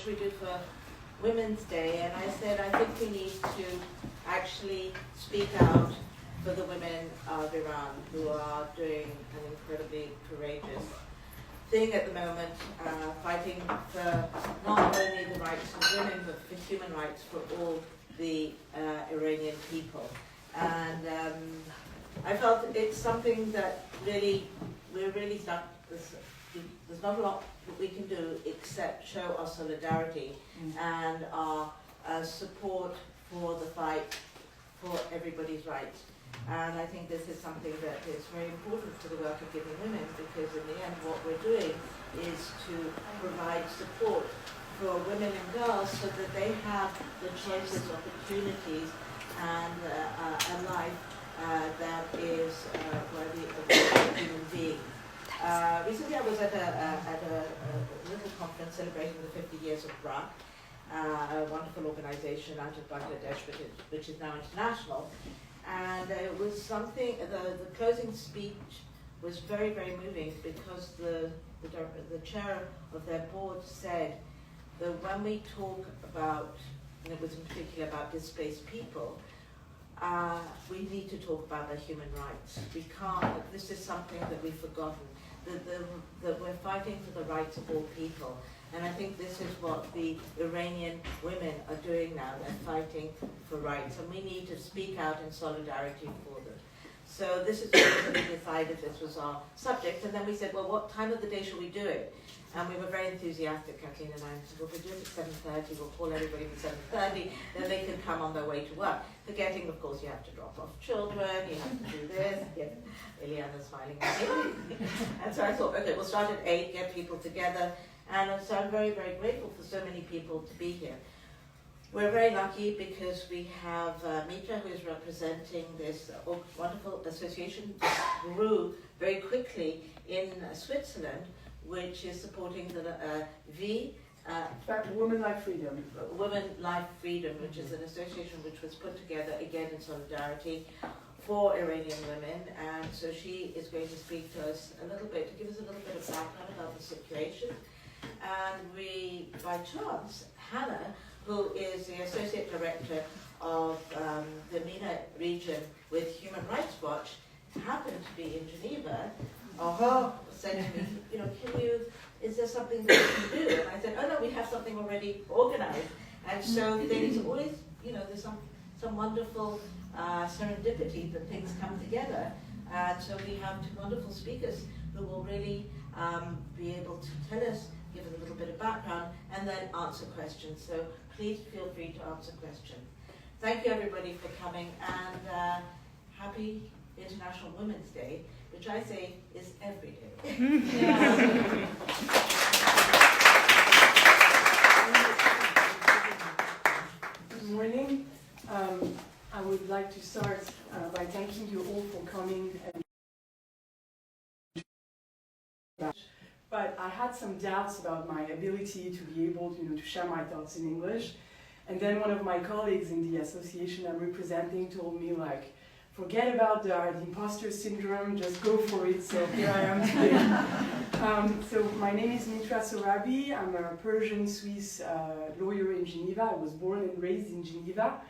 should we do for Women's Day? And I said, I think we need to actually speak out for the women of Iran who are doing an incredibly courageous thing at the moment, fighting for not only the rights of women, but for human rights for all the Iranian people. And I felt it's something that really, we're really stuck. There's not a lot that we can do except show our solidarity and our support for the fight for everybody's rights. And I think this is something that is very important for the work of Giving Women, because in the end what we're doing is to provide support for women and girls so that they have the choices, opportunities, and a life that is worthy of a human being. Recently I was at a little conference celebrating the 50 years of BRA, a wonderful organization out of Bangladesh, which is now international. And it was something, the closing speech was very, very moving, because the chair of their board said that when we talk about, and it was in particular about displaced people, we need to talk about their human rights. We can't, this is something that we've forgotten, that we're fighting for the rights of all people. And I think this is what the Iranian women are doing now. They're fighting for rights, and we need to speak out in solidarity for them. So this is when we decided this was our subject, and then we said, well, what time of the day should we do it? And we were very enthusiastic, Kathleen and I, and said, well, we'll do it at 7:30, we'll call everybody for 7:30, then they can come on their way to work. Forgetting, of course, you have to drop off children, you have to do this. Yeah, Ileana's smiling at me. And so I thought, okay, we'll start at 8, get people together. And so I'm very, very grateful for so many people to be here. We're very lucky because we have Mitra, who is representing this wonderful association that grew very quickly in Switzerland, which is supporting the Women Life Freedom. Women Life Freedom, which is an association which was put together again in solidarity for Iranian women. And so she is going to speak to us a little bit, to give us a little bit of background about the situation. And we, by chance, Hannah, who is the Associate Director of the MENA region with Human Rights Watch, happened to be in Geneva. Said to me, is there something that we can do? And I said, oh no, we have something already organized. And so there's always, there's some wonderful serendipity that things come together. And so we have 2 wonderful speakers who will really be able to tell us, give us a little bit of background, and then answer questions. So please feel free to answer questions. Thank you everybody for coming, and happy International Women's Day, which I say is every day. Good morning. I would like to start by thanking you all for coming. But I had some doubts about my ability to be able to share my thoughts in English. And then one of my colleagues in the association I'm representing told me, like, forget about the imposter syndrome, just go for it. So here I am today. So my name is Mitra Sohrabi. I'm a Persian Swiss lawyer in Geneva. I was born and raised in Geneva.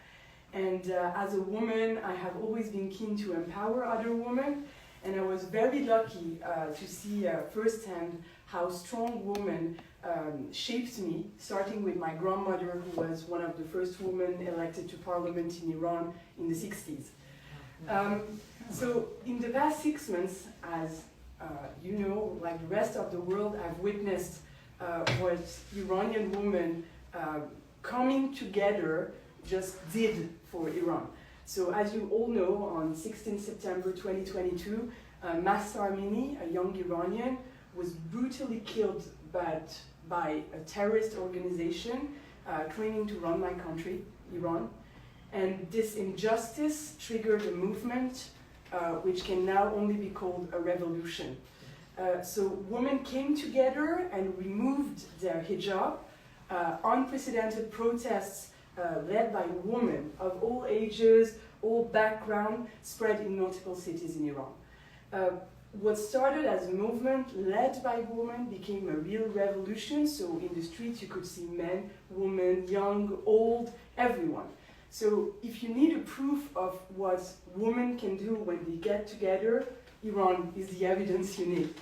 And as a woman, I have always been keen to empower other women. And I was very lucky to see firsthand how strong women shaped me, starting with my grandmother, who was one of the first women elected to parliament in Iran in the 60s. So in the past 6 months, as like the rest of the world, I've witnessed what Iranian women coming together just did for Iran. So as you all know, on 16 September 2022, Mahsa Amini, a young Iranian, was brutally killed by a terrorist organization claiming to run my country, Iran. And this injustice triggered a movement which can now only be called a revolution. So women came together and removed their hijab, unprecedented protests led by women of all ages, all backgrounds, spread in multiple cities in Iran. what started as a movement led by women became a real revolution. So in the streets you could see men, women, young, old, everyone. So if you need a proof of what women can do when they get together, Iran is the evidence you need.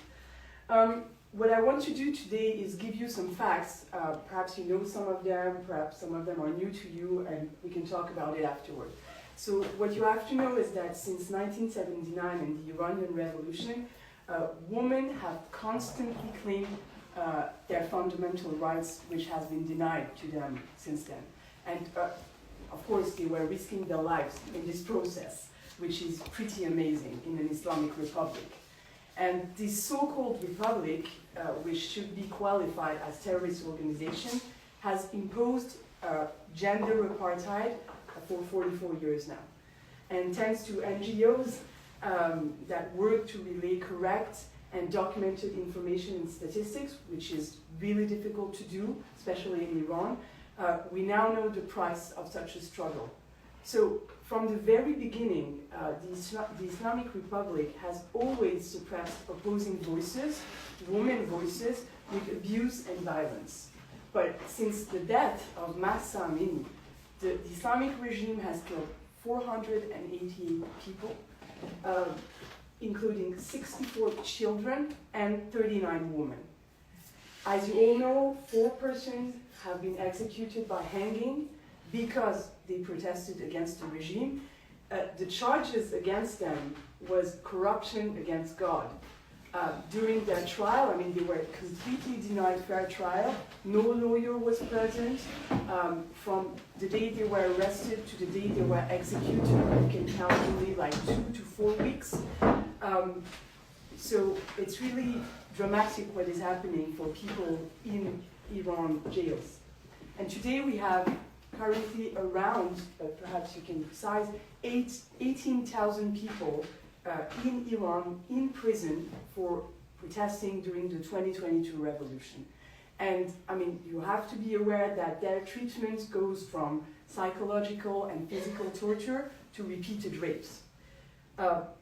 What I want to do today is give you some facts. Perhaps you know some of them, perhaps some of them are new to you, and we can talk about it afterward. So what you have to know is that since 1979 and the Iranian Revolution, women have constantly claimed their fundamental rights, which has been denied to them since then. And of course, they were risking their lives in this process, which is pretty amazing in an Islamic republic. And this so-called republic, which should be qualified as terrorist organization, has imposed gender apartheid for 44 years now. And thanks to NGOs that work to relay correct and documented information and statistics, which is really difficult to do, especially in Iran, we now know the price of such a struggle. So from the very beginning, the Islamic Republic has always suppressed opposing voices, women voices, with abuse and violence. But since the death of Mahsa Amini, the Islamic regime has killed 488 people, including 64 children and 39 women. As you all know, 4 persons have been executed by hanging because they protested against the regime. The charges against them was corruption against God. During their trial, I mean, they were completely denied fair trial. No lawyer was present. From the day they were arrested to the day they were executed, you can count only like 2 to 4 weeks. So it's really dramatic what is happening for people in Iran jails. And today we have currently around, perhaps you can size, 18,000 people in Iran in prison for protesting during the 2022 revolution. And I mean, you have to be aware that their treatment goes from psychological and physical torture to repeated rapes.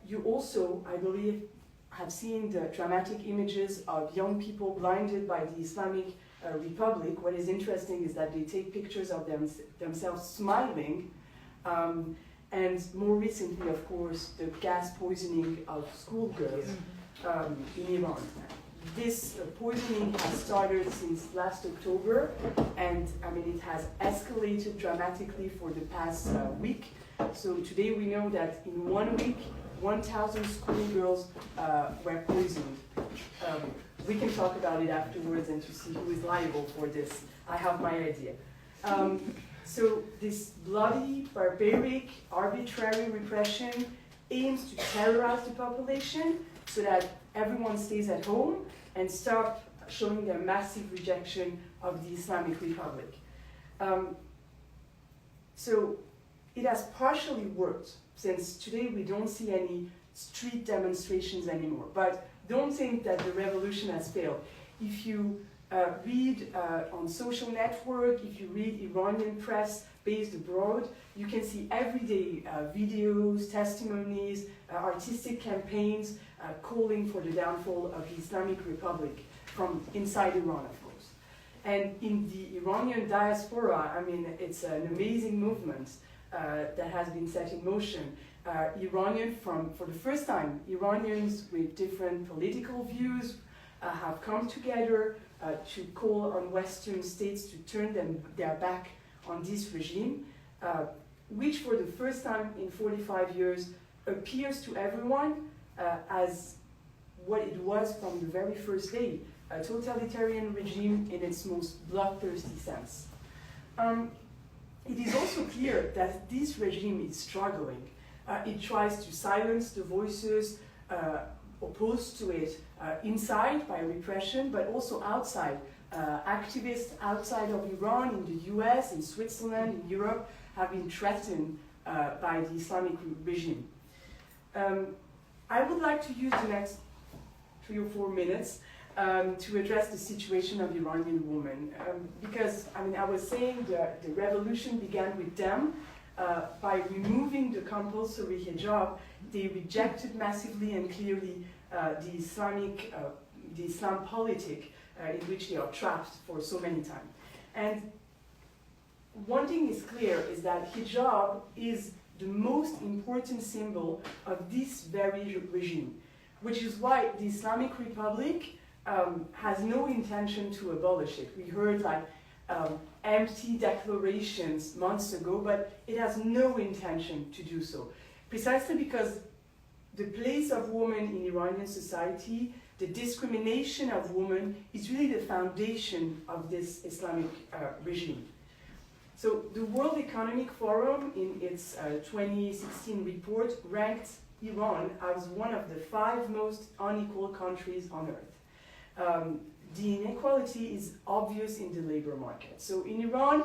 You also, I believe, have seen the dramatic images of young people blinded by the Islamic Republic. What is interesting is that they take pictures of themselves smiling, and more recently, of course, the gas poisoning of schoolgirls in Iran. This poisoning has started since last October, and I mean, it has escalated dramatically for the past week. So today we know that in 1 week, 1,000 schoolgirls were poisoned. We can talk about it afterwards and to see who is liable for this. I have my idea. So this bloody, barbaric, arbitrary repression aims to terrorize the population so that everyone stays at home and stop showing their massive rejection of the Islamic Republic. So it has partially worked, since today we don't see any street demonstrations anymore. But don't think that the revolution has failed. If you read on social network, if you read Iranian press based abroad, you can see everyday videos, testimonies, artistic campaigns calling for the downfall of the Islamic Republic from inside Iran, of course. And in the Iranian diaspora, I mean, it's an amazing movement that has been set in motion. For the first time, Iranians with different political views have come together to call on Western states to turn their back on this regime, which for the first time in 45 years appears to everyone as what it was from the very first day, a totalitarian regime in its most bloodthirsty sense. It is also clear that this regime is struggling. It tries to silence the voices opposed to it inside by repression, but also outside. Activists outside of Iran, in the US, in Switzerland, in Europe, have been threatened by the Islamic regime. I would like to use the next 3 or 4 minutes to address the situation of Iranian women. Because, I mean, I was saying the revolution began with them. By removing the compulsory hijab, they rejected massively and clearly the Islam politic in which they are trapped for so many times. And one thing is clear is that hijab is the most important symbol of this very regime, which is why the Islamic Republic has no intention to abolish it. We heard empty declarations months ago, but it has no intention to do so. Precisely because the place of women in Iranian society, the discrimination of women, is really the foundation of this Islamic regime. So the World Economic Forum, in its 2016 report, ranked Iran as one of the 5 most unequal countries on earth. The inequality is obvious in the labor market. So in Iran,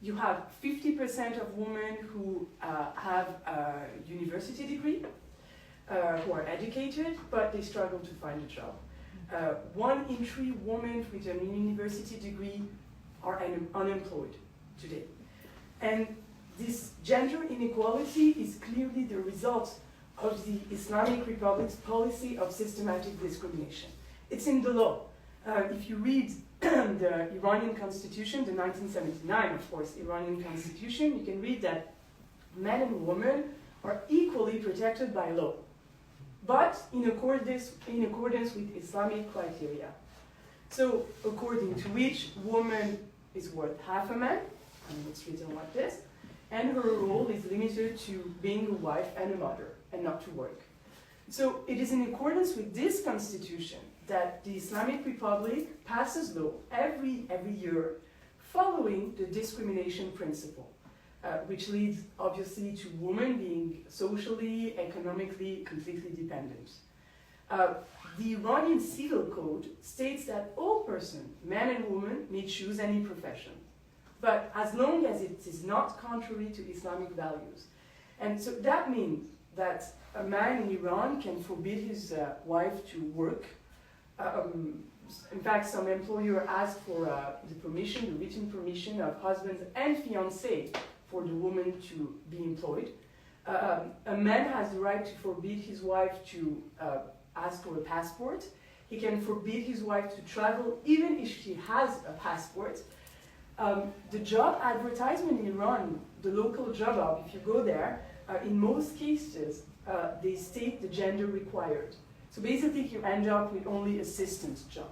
you have 50% of women who have a university degree, who are educated, but they struggle to find a job. 1 in 3 women with a university degree are unemployed today. And this gender inequality is clearly the result of the Islamic Republic's policy of systematic discrimination. It's in the law. If you read the Iranian constitution, the 1979, of course, Iranian constitution, you can read that men and women are equally protected by law, but in accordance with Islamic criteria. So, according to which woman is worth half a man, and it's written like this, and her role is limited to being a wife and a mother, and not to work. So, it is in accordance with this constitution that the Islamic Republic passes law every year following the discrimination principle, which leads obviously to women being socially, economically, completely dependent. The Iranian Civil Code states that all persons, men and women, may choose any profession, but as long as it is not contrary to Islamic values. And so that means that a man in Iran can forbid his wife to work. In fact, some employer ask for the written permission of husbands and fiancés for the woman to be employed. A man has the right to forbid his wife to ask for a passport. He can forbid his wife to travel even if she has a passport. The job advertisement in Iran, the local job op, if you go there, in most cases, they state the gender required. So basically, you end up with only assistant job.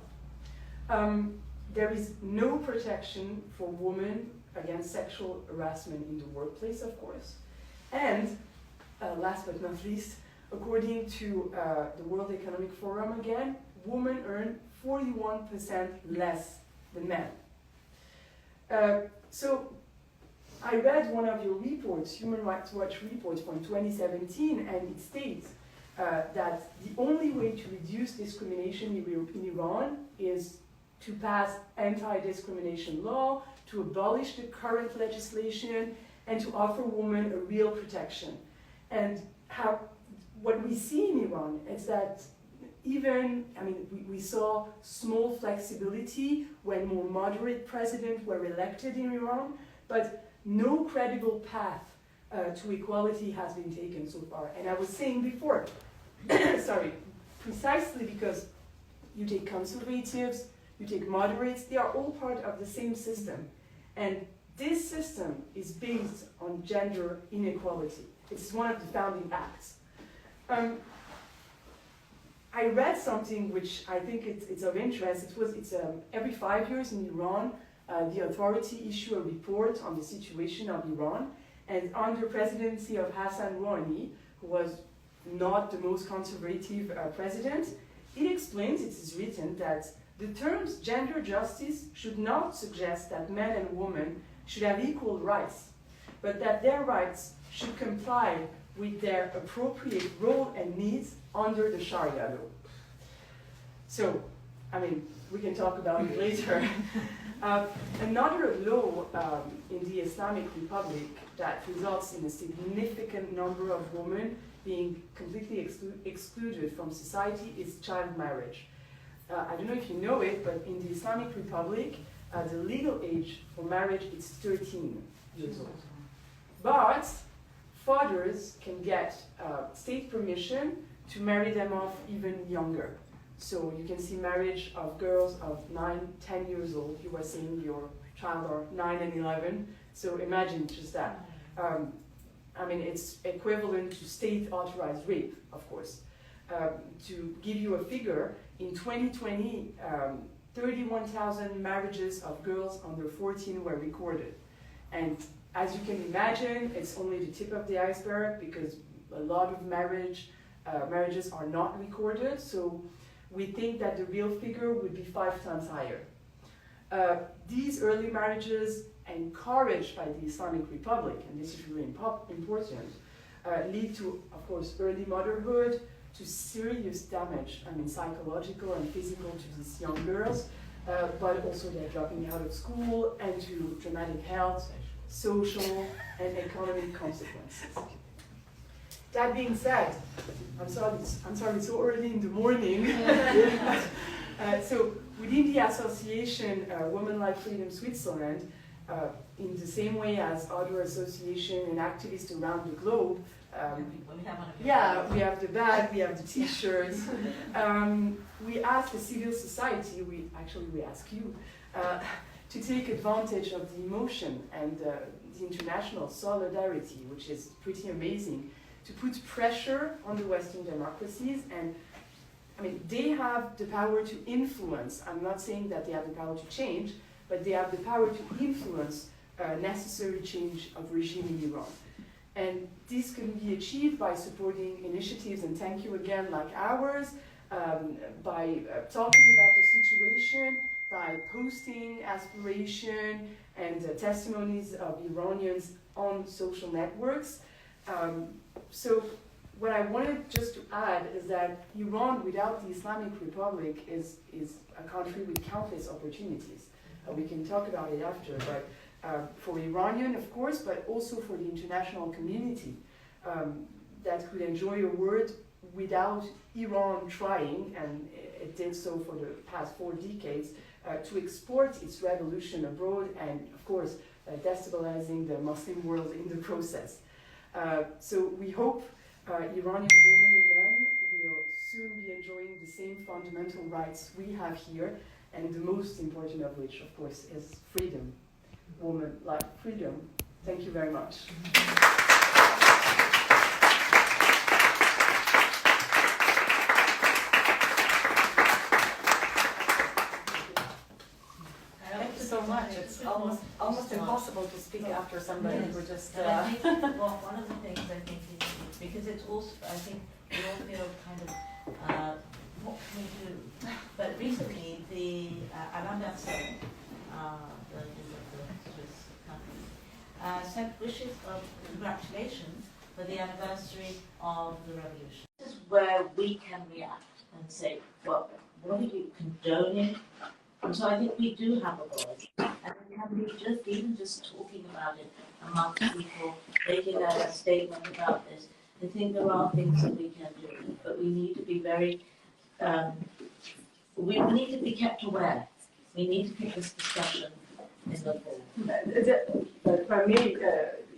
There is no protection for women against sexual harassment in the workplace, of course. And last but not least, according to the World Economic Forum again, women earn 41% less than men. So I read one of your reports, Human Rights Watch report from 2017, and it states that the only way to reduce discrimination in Iran is to pass anti-discrimination law, to abolish the current legislation, and to offer women a real protection. And what we see in Iran is that we saw small flexibility when more moderate presidents were elected in Iran, but no credible path to equality has been taken so far. And I was saying before, precisely because you take conservatives, you take moderates, they are all part of the same system. And this system is based on gender inequality. It's one of the founding acts. I read something which I think it's of interest. It's every 5 years in Iran, the authority issue a report on the situation of Iran. And under presidency of Hassan Rouhani, who was not the most conservative president, it explains, it is written, that the terms gender justice should not suggest that men and women should have equal rights, but that their rights should comply with their appropriate role and needs under the Sharia law. So, we can talk about it later. Another law in the Islamic Republic that results in a significant number of women being completely excluded from society is child marriage. I don't know if you know it, but in the Islamic Republic, the legal age for marriage is 13 years old. But fathers can get state permission to marry them off even younger. So you can see marriage of girls of 9, 10 years old. You were saying your child are 9 and 11. So imagine just that. I mean, it's equivalent to state-authorized rape, of course. To give you a figure, in 2020, 31,000 marriages of girls under 14 were recorded. And as you can imagine, it's only the tip of the iceberg because a lot of marriages are not recorded. So we think that the real figure would be 5 times higher. These early marriages, encouraged by the Islamic Republic, and this is really important, lead to, of course, early motherhood, to serious damage, I mean, psychological and physical to these young girls, but also they're dropping out of school and to dramatic health, social, and economic consequences. That being said, I'm sorry it's so early in the morning. So within the association Women Like Freedom Switzerland, in the same way as other associations and activists around the globe, we have the bag, we have the t-shirts. We ask the civil society, we ask you, to take advantage of the emotion and the international solidarity, which is pretty amazing, to put pressure on the Western democracies. And I mean, they have the power to influence. I'm not saying that they have the power to change, but they have the power to influence necessary change of regime in Iran. And this can be achieved by supporting initiatives, and thank you again, like ours, by talking about the situation, by posting aspiration and testimonies of Iranians on social networks. So what I wanted just to add is that Iran without the Islamic Republic is a country with countless opportunities. We can talk about it after, but for Iranian, of course, but also for the international community that could enjoy a world without Iran trying, and it did so for the past 4 decades, to export its revolution abroad and, of course, destabilizing the Muslim world in the process. So we hope Iranian women and men will soon be enjoying the same fundamental rights we have here, and the most important of which, of course, is freedom. Women like freedom. Thank you very much. Thank you so much. It's almost impossible to speak after somebody who just. And I think one of the things I think is because it's also, I think we all feel kind of what can we do? But recently the Alain Berset, the leader of the Swiss country, sent wishes of congratulations for the anniversary of the revolution. This is where we can react and say, well, what are you condoning? And so I think we do have a voice, and we can be even just talking about it among people, making a statement about this. I think there are things that we can do, but we need to be very, we need to be kept aware. We need to keep this discussion in the form. For me,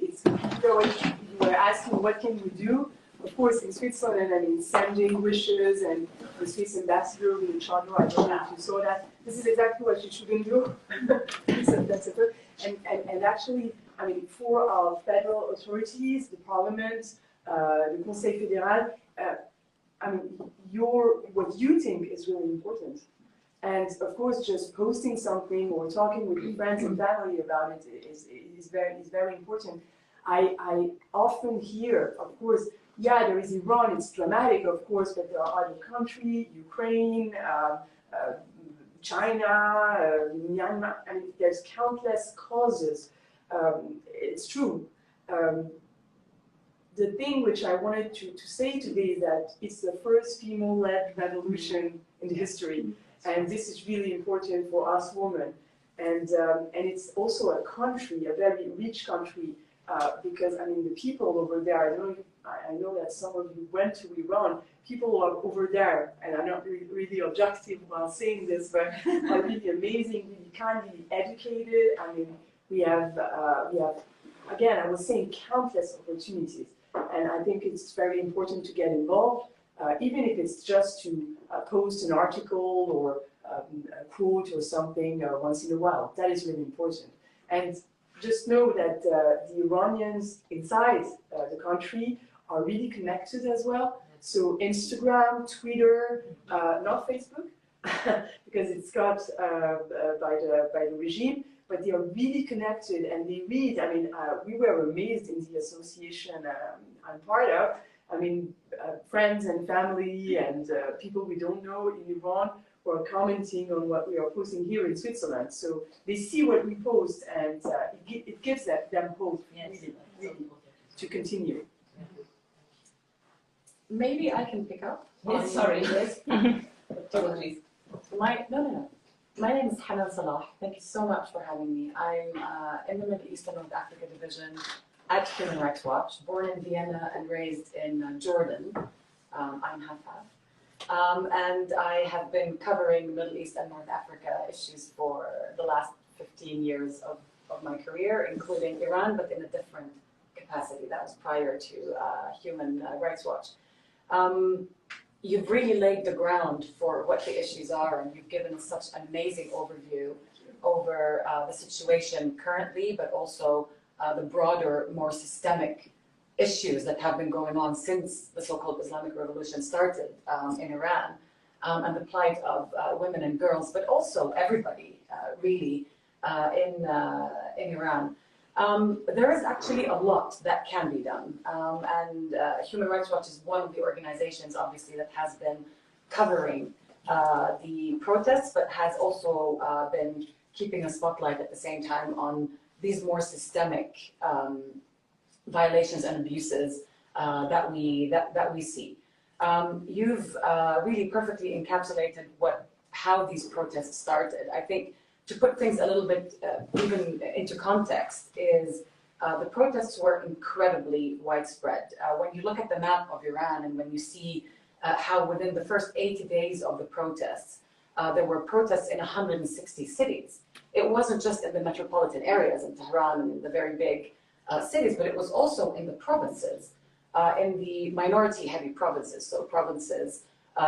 it's you were asking what can we do. Of course, in Switzerland, I mean, sending wishes, and the Swiss ambassador will in charge. I don't know if you saw that. This is exactly what you shouldn't do. And actually, I mean, for our federal authorities, the parliament, the Conseil fédéral, I mean, what you think is really important. And of course, just posting something or talking with your friends and family about it is very important. I often hear, of course, yeah, there is Iran, it's dramatic, of course, but there are other countries, Ukraine, China, Myanmar, I mean, there's countless causes. It's true. The thing which I wanted to say today is that it's the first female-led revolution in the history, and this is really important for us women. And it's also a country, a very rich country, because I mean the people over there. I know that some of you went to Iran. People are over there, and I'm not really objective while saying this, but are really amazing, really kind, really educated. I mean, we have again, I was saying countless opportunities, and I think it's very important to get involved. even if it's just to post an article or a quote or something once in a while. That is really important. And just know that the Iranians inside the country are really connected as well. So Instagram, Twitter, not Facebook, because it's got by the regime, but they are really connected and they read. I mean, we were amazed in the association I'm part of. I mean, friends and family and people we don't know in Iran who are commenting on what we are posting here in Switzerland. So they see what we post and it gives them hope, really, to continue. Maybe I can pick up. Yes, sorry. Yes. Apologies. No. My name is Salah. Thank you so much for having me. I'm in the Middle East and North Africa division at Human Rights Watch, born in Vienna and raised in Jordan. I'm half-half. And I have been covering Middle East and North Africa issues for the last 15 years of my career, including Iran, but in a different capacity. That was prior to Human Rights Watch. You've really laid the ground for what the issues are, and you've given us such an amazing overview over the situation currently, but also the broader, more systemic issues that have been going on since the so-called Islamic Revolution started in Iran, and the plight of women and girls, but also everybody really in Iran. There is actually a lot that can be done, and Human Rights Watch is one of the organizations, obviously, that has been covering the protests, but has also been keeping a spotlight at the same time on these more systemic violations and abuses that we see. You've really perfectly encapsulated how these protests started. I think to put things a little bit even into context is the protests were incredibly widespread. When you look at the map of Iran and when you see how within the first 80 days of the protests, there were protests in 160 cities. It wasn't just in the metropolitan areas in Tehran and in the very big cities, but it was also in the provinces, in the minority-heavy provinces, so provinces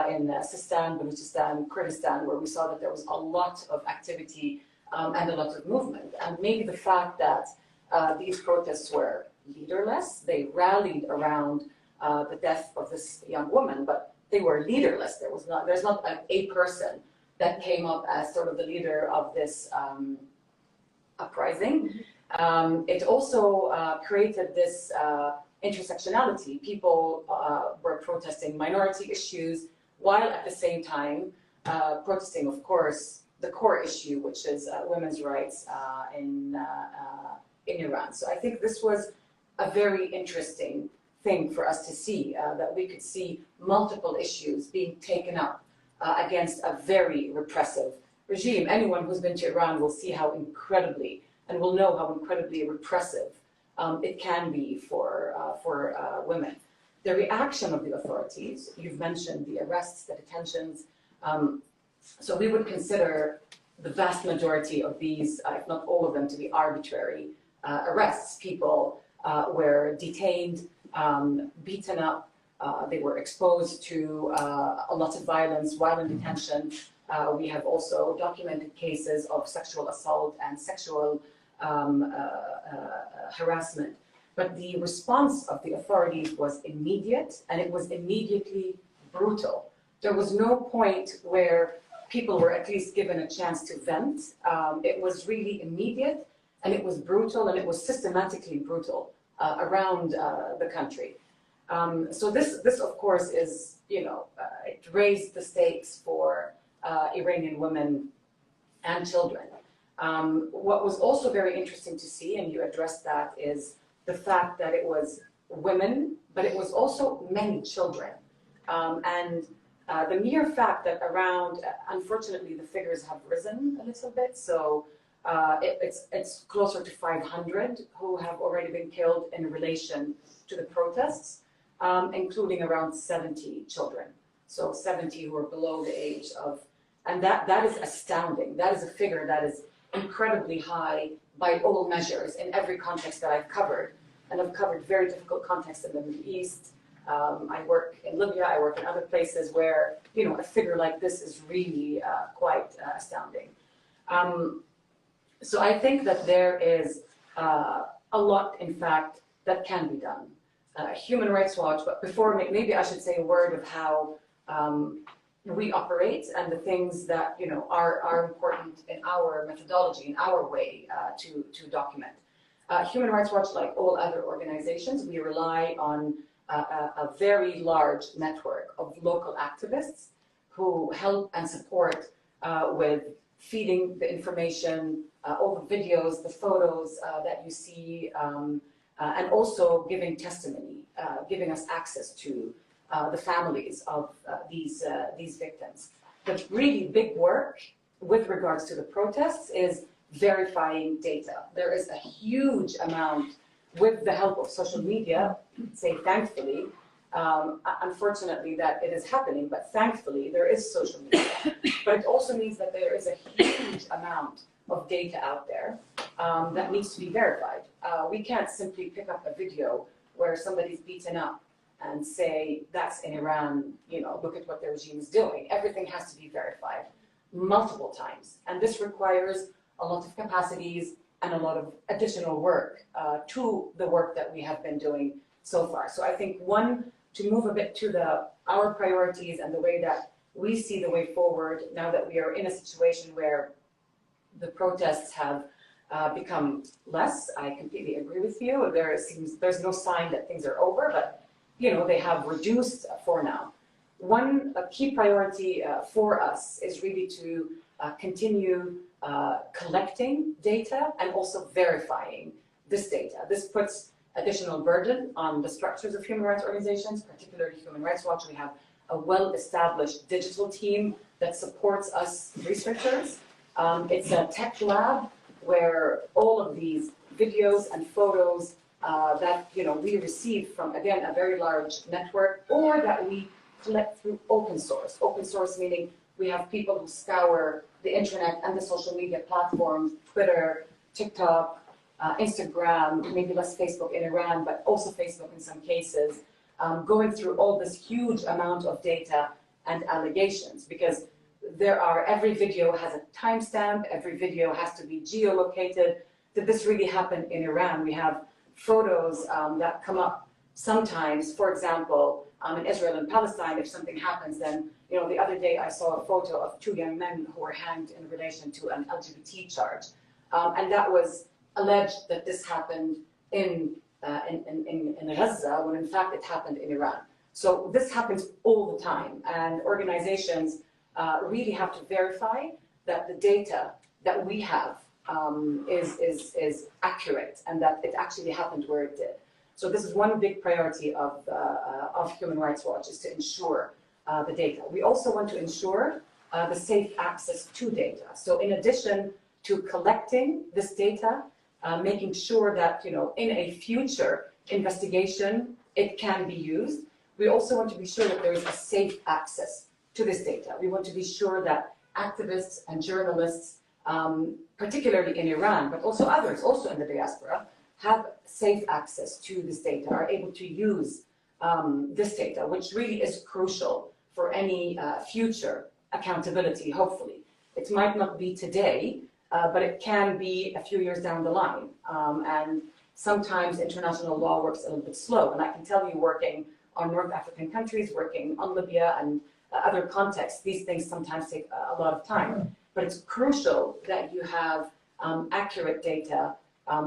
in Sistan, Baluchistan, Kurdistan, where we saw that there was a lot of activity and a lot of movement. And maybe the fact that these protests were leaderless, they rallied around the death of this young woman, but they were leaderless. There's not a person that came up as sort of the leader of this uprising. It also created this intersectionality. People were protesting minority issues, while at the same time protesting, of course, the core issue, which is women's rights in Iran. So I think this was a very interesting thing for us to see, that we could see multiple issues being taken up against a very repressive regime. Anyone who's been to Iran will see how incredibly, and will know how incredibly repressive it can be for women. The reaction of the authorities, you've mentioned the arrests, the detentions, so we would consider the vast majority of these, if not all of them, to be arbitrary arrests. People were detained, beaten up, they were exposed to a lot of violence while in detention. We have also documented cases of sexual assault and sexual harassment. But the response of the authorities was immediate, and it was immediately brutal. There was no point where people were at least given a chance to vent. It was really immediate, and it was brutal, and it was systematically brutal around the country. So this, of course, is, it raised the stakes for Iranian women and children. What was also very interesting to see, and you addressed that, is the fact that it was women, but it was also many children. And the mere fact that around, unfortunately, the figures have risen a little bit, so it's closer to 500 who have already been killed in relation to the protests, including around 70 children. So 70 who are below the age of, and that is astounding. That is a figure that is incredibly high by all measures in every context that I've covered. And I've covered very difficult contexts in the Middle East, I work in Libya, I work in other places where, you know, a figure like this is really quite astounding. So I think that there is a lot, in fact, that can be done. Human Rights Watch, but before, maybe I should say a word of how we operate and the things that, you know, are important in our methodology, in our way to document. Human Rights Watch, like all other organizations, we rely on a very large network of local activists who help and support with feeding the information, all the videos, the photos that you see, and also giving testimony, giving us access to the families of these victims. The really big work with regards to the protests is verifying data. There is a huge amount, with the help of social media, say thankfully, unfortunately that it is happening, but thankfully there is social media. But it also means that there is a huge amount of data out there that needs to be verified. We can't simply pick up a video where somebody's beaten up and say, that's in Iran, you know, look at what the regime is doing. Everything has to be verified multiple times. And this requires a lot of capacities and a lot of additional work to the work that we have been doing so far. So I think, one, to move a bit to our priorities and the way that we see the way forward now that we are in a situation where the protests have become less. I completely agree with you. There's no sign that things are over, but you know, they have reduced for now. One key priority for us is really to continue collecting data and also verifying this data. This puts additional burden on the structures of human rights organizations, particularly Human Rights Watch. We have a well-established digital team that supports us researchers. It's a tech lab where all of these videos and photos that, you know, we receive from, again, a very large network, or that we collect through open source. Open source meaning we have people who scour the internet and the social media platforms, Twitter, TikTok, Instagram, maybe less Facebook in Iran, but also Facebook in some cases, going through all this huge amount of data and allegations, because every video has a timestamp, every video has to be geolocated. Did this really happen in Iran? We have photos that come up sometimes, for example, in Israel and Palestine. If something happens, then, you know, the other day I saw a photo of 2 young men who were hanged in relation to an LGBT charge. And that was alleged that this happened in Gaza, when in fact it happened in Iran. So this happens all the time, and organizations really have to verify that the data that we have is accurate and that it actually happened where it did. So this is one big priority of Human Rights Watch, is to ensure the data. We also want to ensure the safe access to data. So in addition to collecting this data, making sure that, you know, in a future investigation it can be used, we also want to be sure that there is a safe access to this data. We want to be sure that activists and journalists, particularly in Iran, but also others, also in the diaspora, have safe access to this data, are able to use this data, which really is crucial for any future accountability, hopefully. It might not be today, but it can be a few years down the line. And sometimes international law works a little bit slow. And I can tell you, working on North African countries, working on Libya and other contexts, these things sometimes take a lot of time. But it's crucial that you have accurate data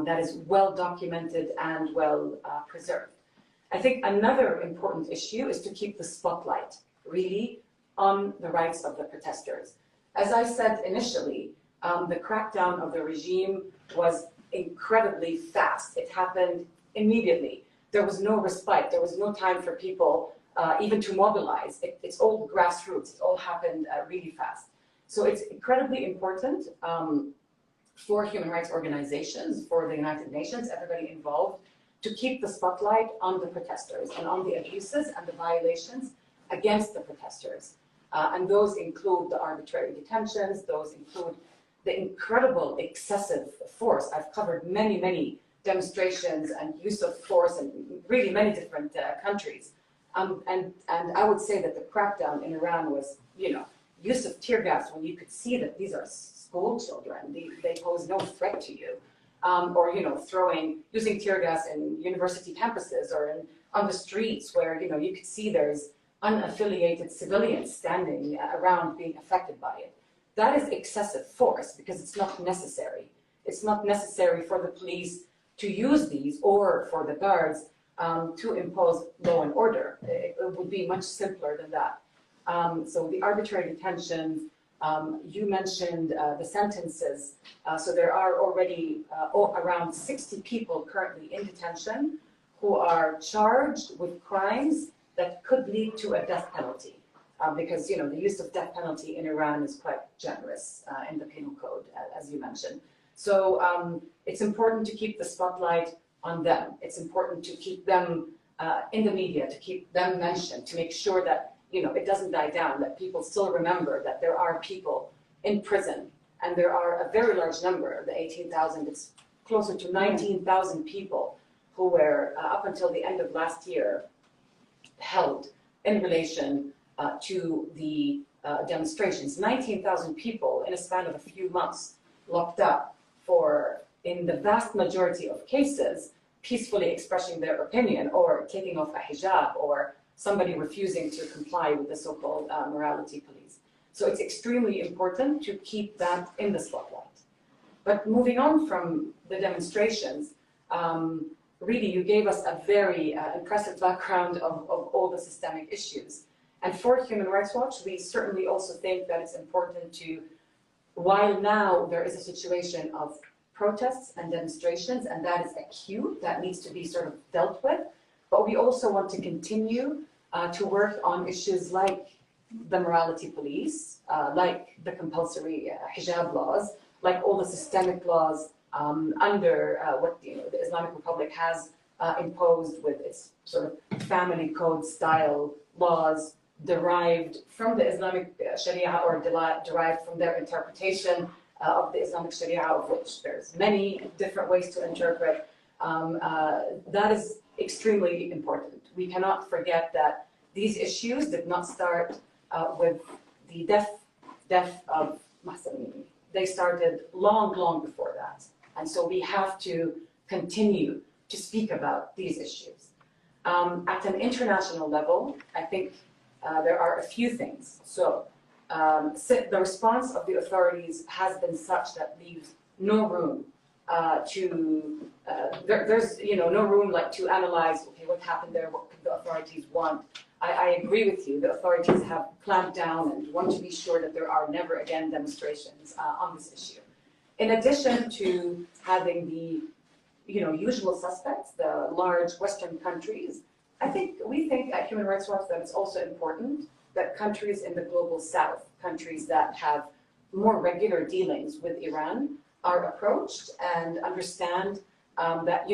that is well documented and well preserved. I think another important issue is to keep the spotlight really on the rights of the protesters. As I said initially, the crackdown of the regime was incredibly fast. It happened immediately. There was no respite. There was no time for people even to mobilize. It's all grassroots. It all happened really fast. So it's incredibly important for human rights organizations, for the United Nations, everybody involved, to keep the spotlight on the protesters and on the abuses and the violations against the protesters. And those include the arbitrary detentions, those include the incredible excessive force. I've covered many demonstrations and use of force in really many different countries. And I would say that the crackdown in Iran was, use of tear gas when you could see that these are school children, they pose no threat to you. Or using tear gas in university campuses or on the streets where, you could see there's unaffiliated civilians standing around being affected by it. That is excessive force because it's not necessary. It's not necessary for the police to use these or for the guards to impose law and order. It would be much simpler than that. So the arbitrary detentions, you mentioned the sentences. So there are already around 60 people currently in detention who are charged with crimes that could lead to a death penalty. Because the use of death penalty in Iran is quite generous in the penal code, as you mentioned. So it's important to keep the spotlight on them. It's important to keep them in the media, to keep them mentioned, to make sure that it doesn't die down, that people still remember that there are people in prison, and there are a very large number, the 18,000, it's closer to 19,000 people who were, up until the end of last year, held in relation to the demonstrations. 19,000 people in a span of a few months locked up for, in the vast majority of cases, peacefully expressing their opinion or taking off a hijab or somebody refusing to comply with the so-called morality police. So it's extremely important to keep that in the spotlight. But moving on from the demonstrations, really you gave us a very impressive background of all the systemic issues. And for Human Rights Watch, we certainly also think that it's important to, while now there is a situation of protests and demonstrations, and that is acute, that needs to be sort of dealt with, but we also want to continue to work on issues like the morality police, like the compulsory hijab laws, like all the systemic laws under what the Islamic Republic has imposed with its sort of family code style laws derived from the Islamic Sharia or derived from their interpretation of the Islamic Sharia, of which there's many different ways to interpret. That is extremely important. We cannot forget that these issues did not start with the death of Mahsa Amini. They started long before that. And so we have to continue to speak about these issues. At an international level, I think there are a few things. So the response of the authorities has been such that leaves no room there's no room to analyze, okay, what happened there, what could the authorities want. I agree with you, the authorities have clamped down and want to be sure that there are never again demonstrations on this issue. In addition to having the usual suspects, the large Western countries, we think at Human Rights Watch that it's also important that countries in the global south, countries that have more regular dealings with Iran, are approached and understand that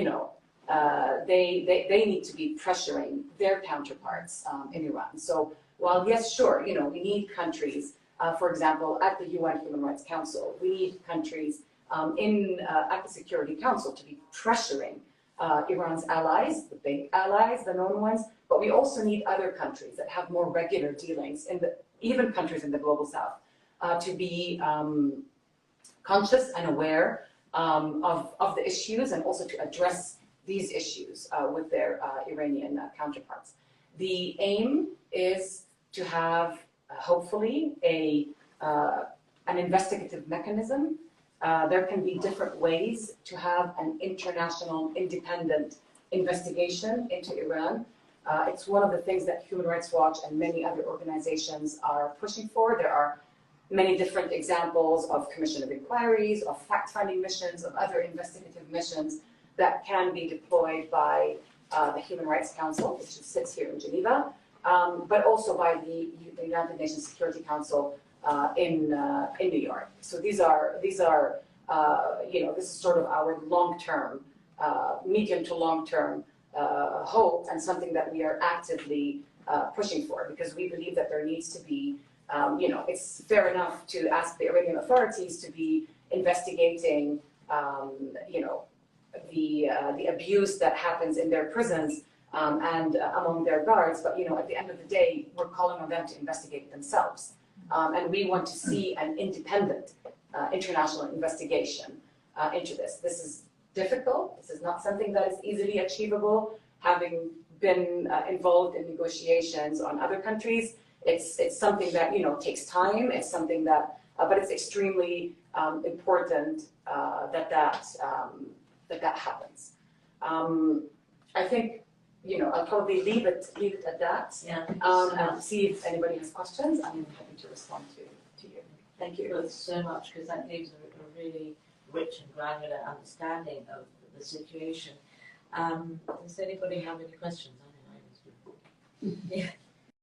they need to be pressuring their counterparts in Iran. So while yes, sure, we need countries, for example, at the UN Human Rights Council, we need countries at the Security Council to be pressuring Iran's allies, the big allies, the known ones, but we also need other countries that have more regular dealings, even countries in the global south, to be conscious and aware of the issues and also to address these issues with their Iranian counterparts. The aim is to have, hopefully, an investigative mechanism. There can be different ways to have an international independent investigation into Iran. It's one of the things that Human Rights Watch and many other organizations are pushing for. There are many different examples of commission of inquiries, of fact-finding missions, of other investigative missions that can be deployed by the Human Rights Council, which sits here in Geneva, but also by the United Nations Security Council in New York. So these are this is sort of our long-term, medium to long-term hope, and something that we are actively pushing for, because we believe that there needs to be, it's fair enough to ask the Iranian authorities to be investigating, the abuse that happens in their prisons, and among their guards. But at the end of the day, we're calling on them to investigate themselves, and we want to see an independent international investigation into this. This is difficult. This is not something that is easily achievable. Having been involved in negotiations on other countries, it's something that takes time. It's something that, but it's extremely important that happens. I think I'll probably leave it at that. Yeah. And see if anybody has questions. I'm happy to respond to you. Thank you. Thank you so much, because that gives a really rich and granular understanding of the situation. Does anybody have any questions? I don't know. Yeah.